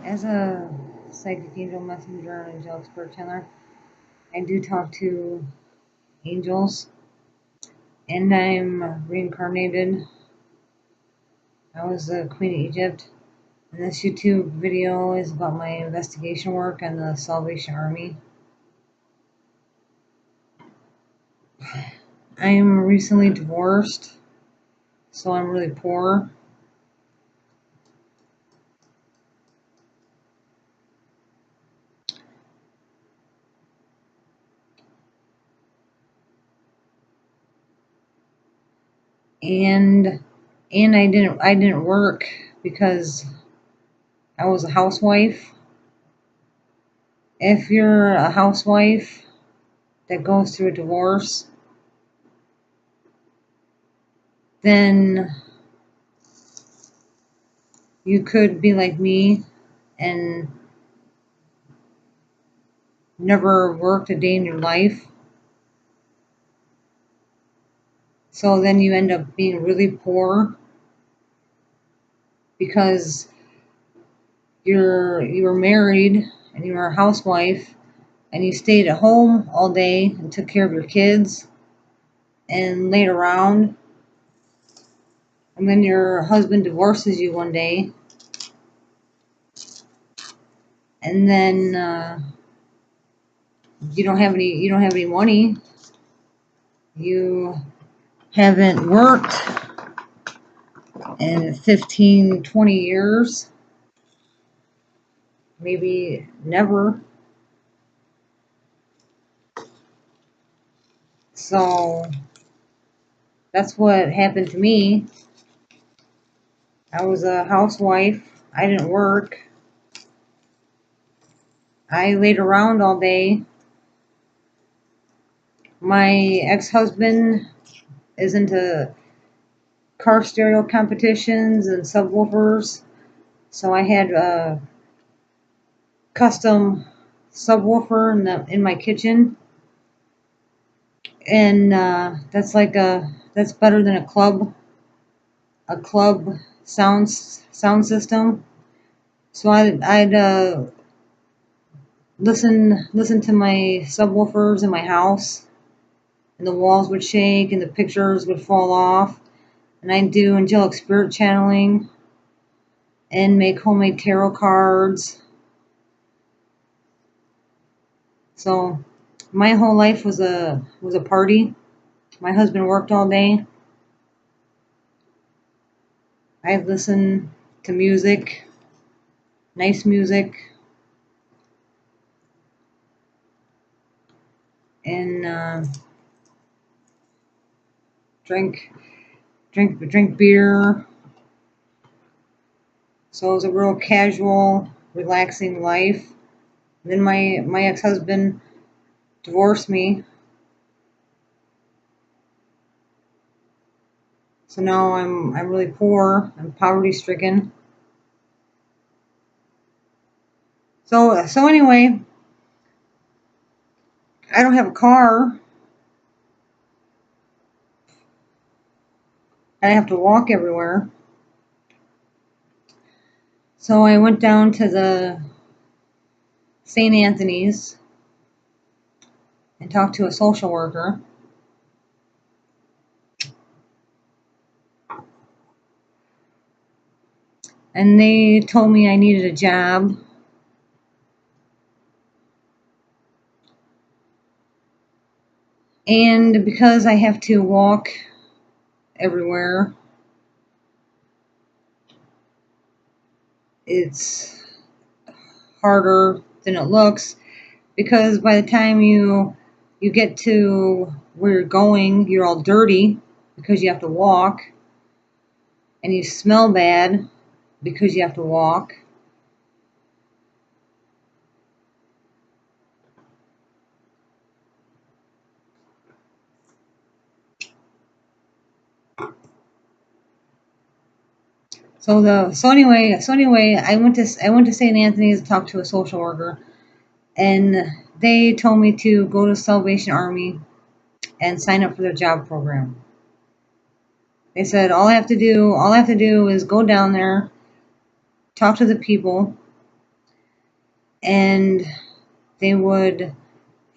As a psychic angel messenger and angelic spirit channeler, I do talk to angels, and I'm reincarnated. I was the Queen of Egypt, and this YouTube video is about my investigation work on the Salvation Army. I'm recently divorced, so I'm really poor. And I didn't work because I was a housewife. If you're a housewife that goes through a divorce, then you could be like me and never worked a day in your life. So then you end up being really poor because you were married and you were a housewife and you stayed at home all day and took care of your kids and laid around, and then your husband divorces you one day, and then you don't have any money. You haven't worked in 15, 20 years, maybe never. So that's what happened to me. I was a housewife. I didn't work. I laid around all day. My ex-husband is into car stereo competitions and subwoofers. So I had a custom subwoofer in my kitchen. And that's better than a club sound system. So I'd listen to my subwoofers in my house, and the walls would shake and the pictures would fall off, and I'd do angelic spirit channeling and make homemade tarot cards. So my whole life was a party. My husband worked all day. I'd listen to music, nice music, and drink beer. So it was a real casual, relaxing life. Then my ex-husband divorced me. So now I'm really poor. I'm poverty stricken. So anyway, I don't have a car. I have to walk everywhere. So I went down to the St. Anthony's and talked to a social worker. And they told me I needed a job. And because I have to walk everywhere, it's harder than it looks, because by the time you get to where you're going, you're all dirty because you have to walk, and you smell bad because you have to walk. So anyway, I went to St. Anthony's to talk to a social worker, and they told me to go to Salvation Army and sign up for their job program. They said all I have to do is go down there, talk to the people, and they would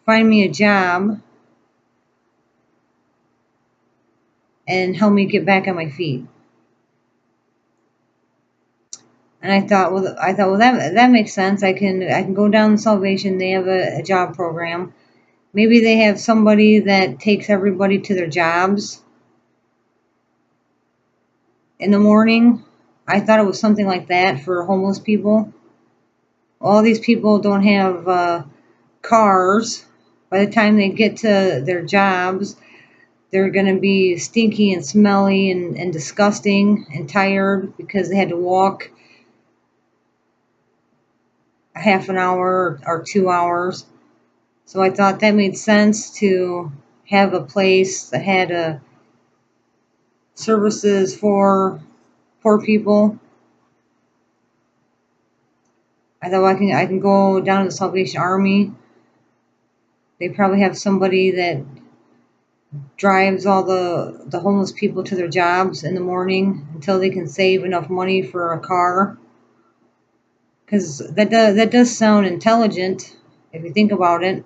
find me a job and help me get back on my feet. And I thought, well, that makes sense. I can go down to Salvation. They have a job program. Maybe they have somebody that takes everybody to their jobs in the morning. I thought it was something like that for homeless people. All these people don't have cars. By the time they get to their jobs, they're going to be stinky and smelly and disgusting and tired because they had to walk a half an hour or 2 hours. So I thought that made sense to have a place that had services for poor people. I thought, well, I can go down to the Salvation Army. They probably have somebody that drives all the homeless people to their jobs in the morning until they can save enough money for a car. Because that does sound intelligent if you think about it.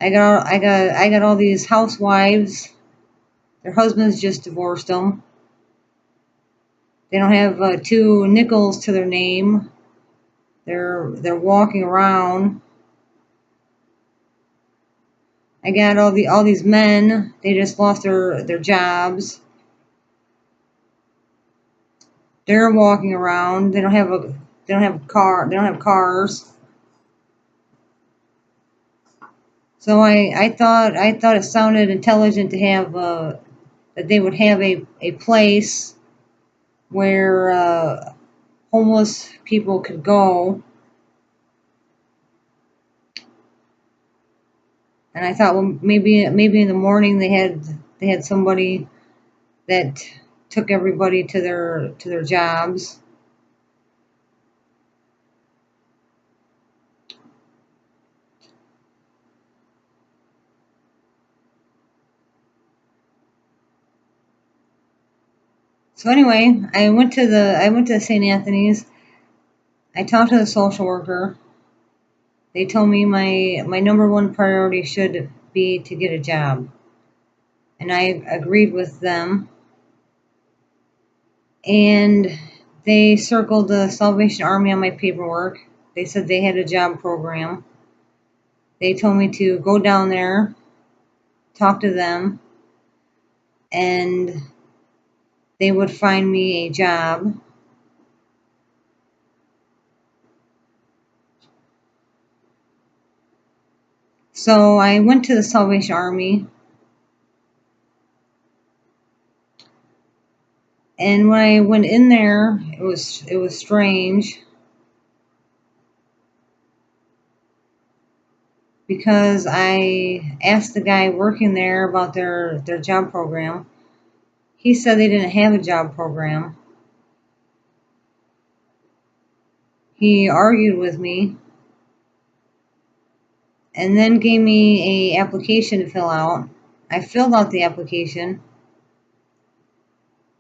I got all these housewives. Their husbands just divorced them. They don't have 2 nickels to their name. They're walking around. I got all these men. They just lost their jobs. They're walking around. They don't have car. They don't have cars. So I thought it sounded intelligent to have that they would have a place where homeless people could go. And I thought, well, maybe in the morning they had somebody that took everybody to their jobs. So anyway, I went to St. Anthony's. I talked to the social worker. They told me my number one priority should be to get a job. And I agreed with them. And they circled the Salvation Army on my paperwork. They said they had a job program. They told me to go down there, talk to them, and they would find me a job. So I went to the Salvation Army. And when I went in there, it was strange because I asked the guy working there about their job program. He said they didn't have a job program. He argued with me and then gave me a application to fill out. I filled out the application.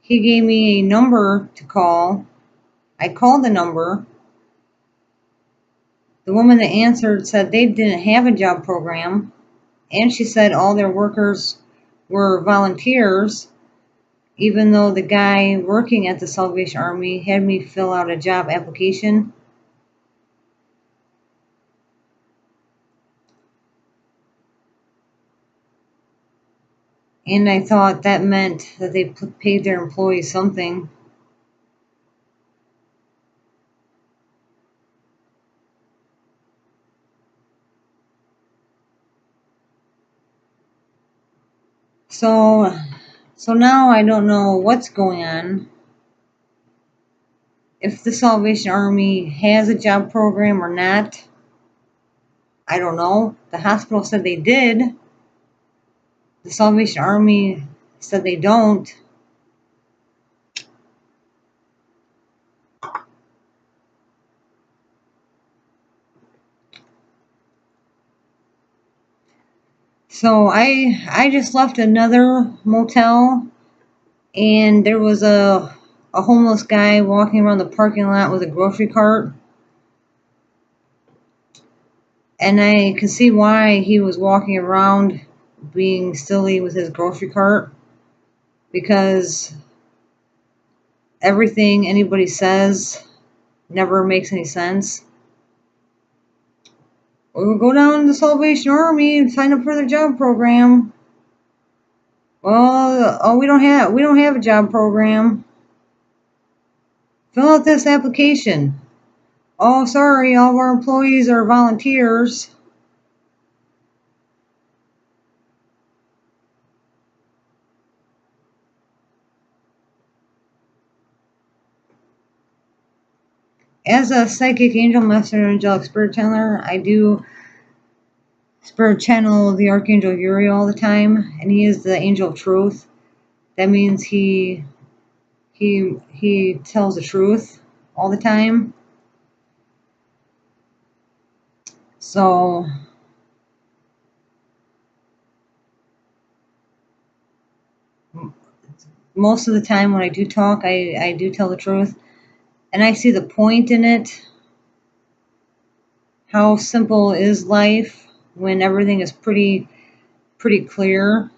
He gave me a number to call. I called the number. The woman that answered said they didn't have a job program, and she said all their workers were volunteers, even though the guy working at the Salvation Army had me fill out a job application. And I thought that meant that they paid their employees something. So now I don't know what's going on. If the Salvation Army has a job program or not, I don't know. The hospital said they did. The Salvation Army said they don't. So I just left another motel, and there was a homeless guy walking around the parking lot with a grocery cart. And I can see why he was walking around being silly with his grocery cart, because everything anybody says never makes any sense. We'll go down to the Salvation Army and sign up for the job program. Well, oh, we don't have a job program. Fill out this application. Oh, sorry, all of our employees are volunteers. As a psychic angel messenger angelic spirit channeler, I do spirit channel the Archangel Uriel all the time, and he is the angel of truth. That means he tells the truth all the time. So most of the time when I do talk, I do tell the truth, and I see the point in it. How simple is life when everything is pretty clear?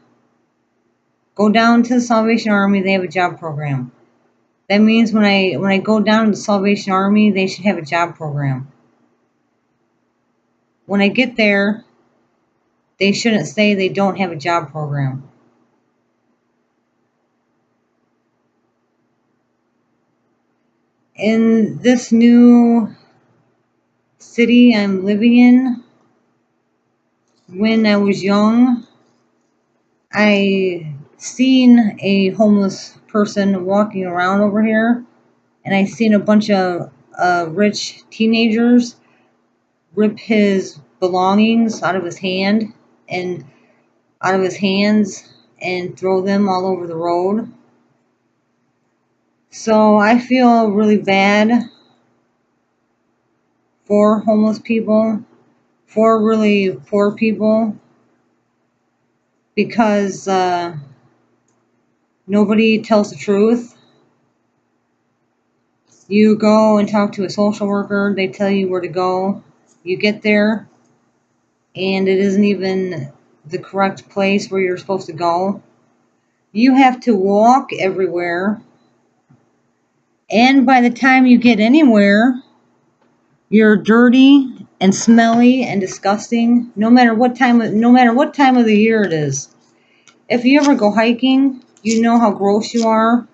Go down to the Salvation Army, they have a job program. That means when I go down to the Salvation Army, they should have a job program. When I get there, they shouldn't say they don't have a job program. In this new city I'm living in, when I was young, I seen a homeless person walking around over here, and I seen a bunch of rich teenagers rip his belongings out of his hand and out of his hands and throw them all over the road. So I feel really bad for homeless people, for really poor people, because nobody tells the truth. You go and talk to a social worker, they tell you where to go. You get there, and it isn't even the correct place where you're supposed to go. You have to walk everywhere, and by the time you get anywhere, you're dirty and smelly and disgusting, no matter what time of the year it is. If you ever go hiking, you know how gross you are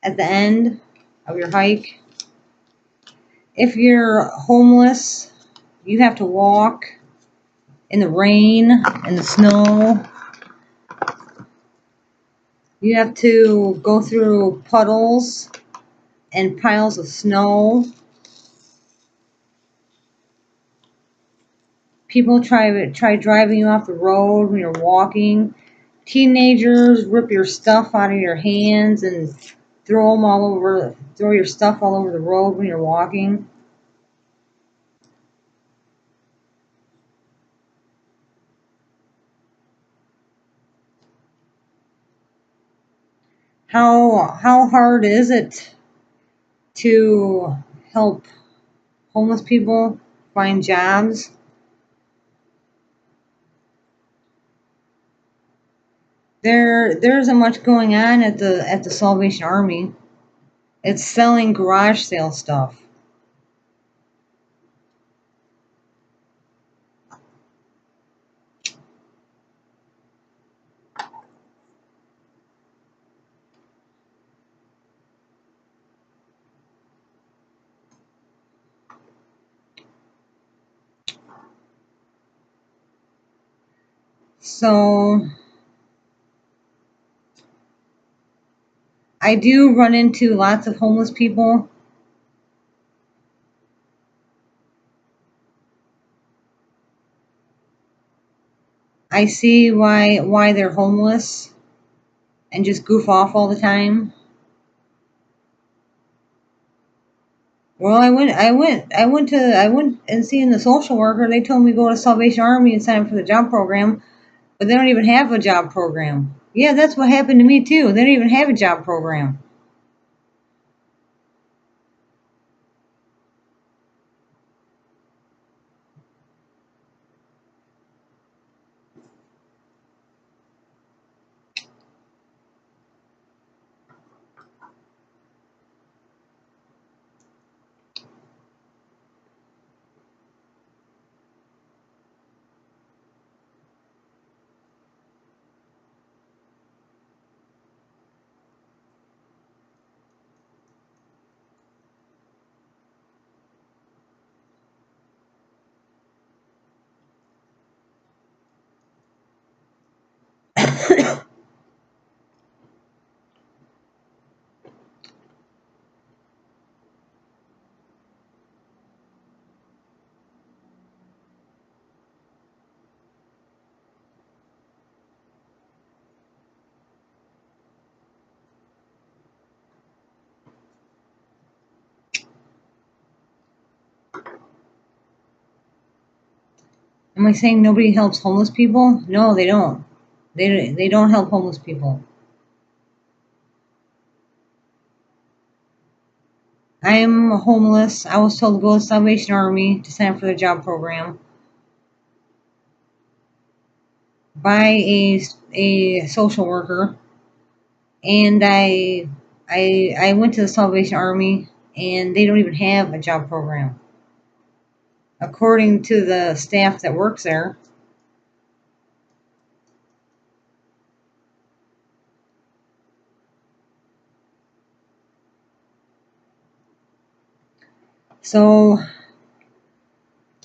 at the end of your hike. If you're homeless, you have to walk in the rain and the snow. You have to go through puddles and piles of snow. People try driving you off the road when you're walking. Teenagers rip your stuff out of your hands and throw your stuff all over the road when you're walking. How hard is it to help homeless people find jobs? There isn't much going on at the Salvation Army. It's selling garage sale stuff. So I do run into lots of homeless people. I see why they're homeless and just goof off all the time. Well, I went and seen the social worker. They told me to go to Salvation Army and sign up for the job program, but they don't even have a job program. Yeah, that's what happened to me too. They don't even have a job program. Am I saying nobody helps homeless people? No, they don't. They don't help homeless people. I am homeless. I was told to go to the Salvation Army to sign up for the job program by a social worker, and I went to the Salvation Army, and they don't even have a job program, according to the staff that works there. So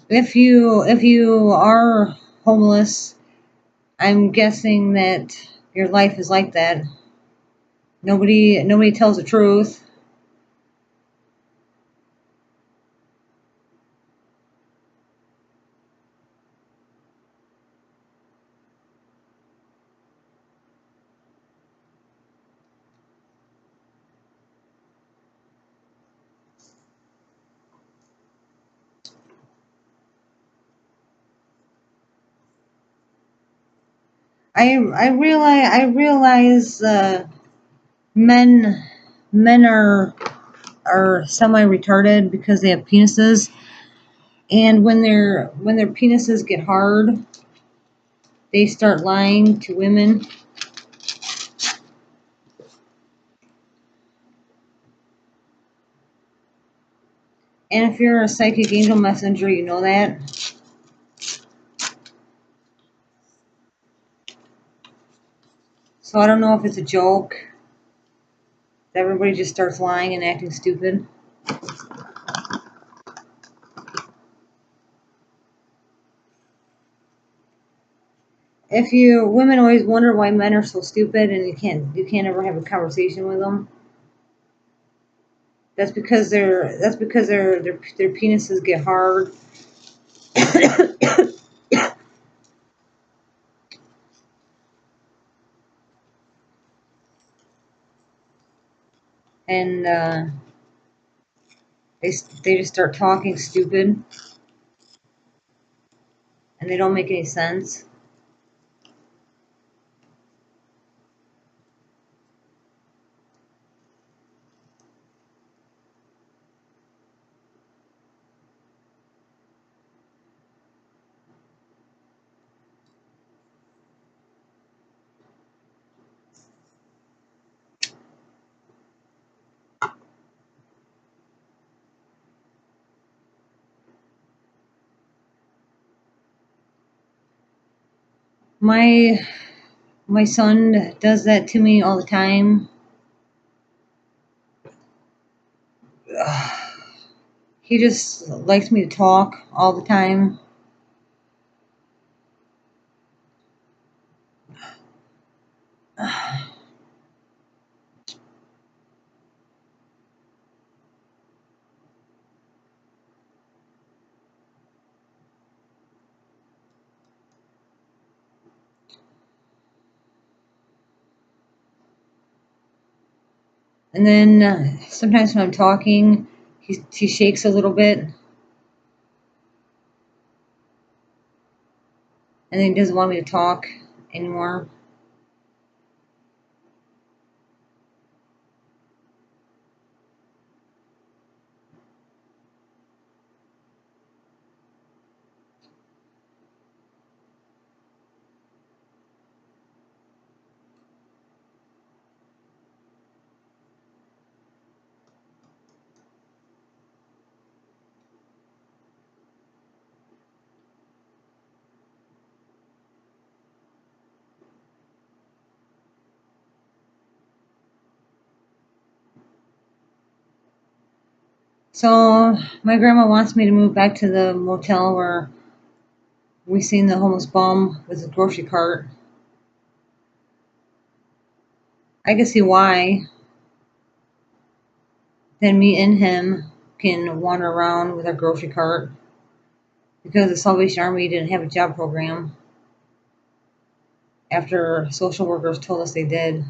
if you are homeless, I'm guessing that your life is like that. Nobody tells the truth. I realize men men are semi retarded because they have penises, and when their penises get hard, they start lying to women. And if you're a psychic angel messenger, you know that. So I don't know if it's a joke that everybody just starts lying and acting stupid. If you women always wonder why men are so stupid and you can't ever have a conversation with them, that's because their penises get hard. And they just start talking stupid, and they don't make any sense. My my son does that to me all the time. He just likes me to talk all the time. And then sometimes when I'm talking, he shakes a little bit, and then he doesn't want me to talk anymore. So my grandma wants me to move back to the motel where we seen the homeless bum with his grocery cart. I can see why. Then me and him can wander around with our grocery cart because the Salvation Army didn't have a job program after social workers told us they did.